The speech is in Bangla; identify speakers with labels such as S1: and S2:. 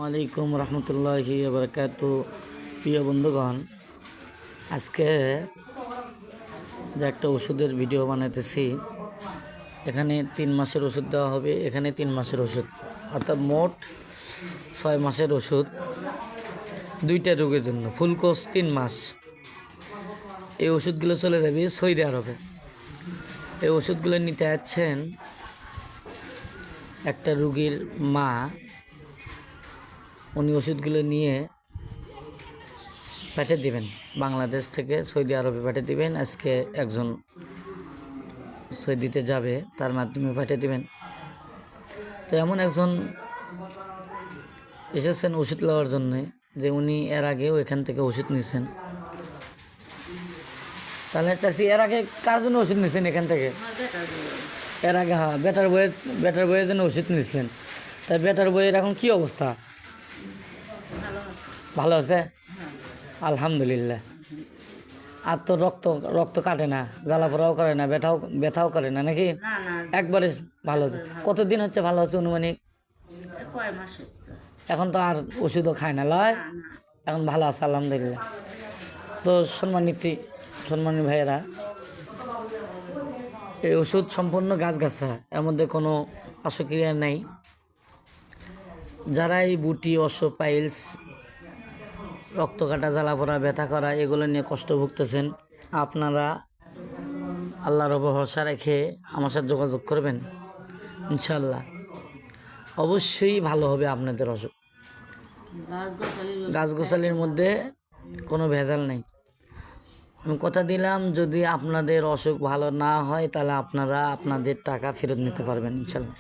S1: আলাইকুম রহমতুল্লাহি বারাকাতু। প্রিয় বন্ধুগণ, আজকে যে একটা ওষুধের ভিডিও বানাইতেছি, এখানে 3 মাসের ওষুধ দেওয়া হবে। এখানে 3 মাসের ওষুধ, অর্থাৎ মোট 6 মাসের ওষুধ 2টা রোগের জন্য, ফুল কোর্স 3 মাস। এই ওষুধগুলো চলে যাবে সৌদি আরবে। এই ওষুধগুলো নিতে যাচ্ছেন একটা রুগীর মা। উনি ওষুধগুলো নিয়ে পাঠিয়ে দিবেন, বাংলাদেশ থেকে সৌদি আরবে পাঠিয়ে দিবেন। আজকে একজন সৌদিতে যাবে, তার মাধ্যমে পাঠিয়ে দিবেন। তো এমন একজন এসেছেন ওষুধ নেওয়ার জন্যে, যে উনি এর আগেও এখান থেকে ওষুধ নিয়েছেন। তাহলে চাষি এর আগে কার জন্য ওষুধ নিয়েছেন এখান থেকে? এর আগে হ্যাঁ, বেটার বইয়ের জন্য ওষুধ নিয়েছিলেন। তাই বেটার বইয়ের এখন কি অবস্থা? ভালো আছে, আলহামদুলিল্লাহ। আর তো রক্ত কাটে না, জ্বালাপোড়াও করে না, ব্যথাও করে না নাকি? একবারে ভালো আছে। কতদিন হচ্ছে ভালো আছে অনুমানিক? এখন তো আর ওষুধও খায় না, লয়? এখন ভালো আছে আলহামদুলিল্লাহ। তো সম্মানী ভাইয়েরা, এই ওষুধ সম্পূর্ণ গাছগাছরা, এর মধ্যে কোনো পার্শ্বক্রিয়া নাই। যারা এই বুটি, পাইলস, রক্ত কাটা, জ্বালাপোড়া, ব্যথা করা এগুলো নিয়ে কষ্ট ভুগতেছেন, আপনারা আল্লাহর উপর ভরসা রেখে আমার সাথে যোগাযোগ করবেন। ইনশাল্লাহ অবশ্যই ভালো হবে আপনাদের অসুখ। গাছগাছালির মধ্যে কোনো ভেজাল নেই। আমি কথা দিলাম, যদি আপনাদের অসুখ ভালো না হয় তাহলে আপনারা আপনাদের টাকা ফেরত নিতে পারবেন ইনশাল্লাহ।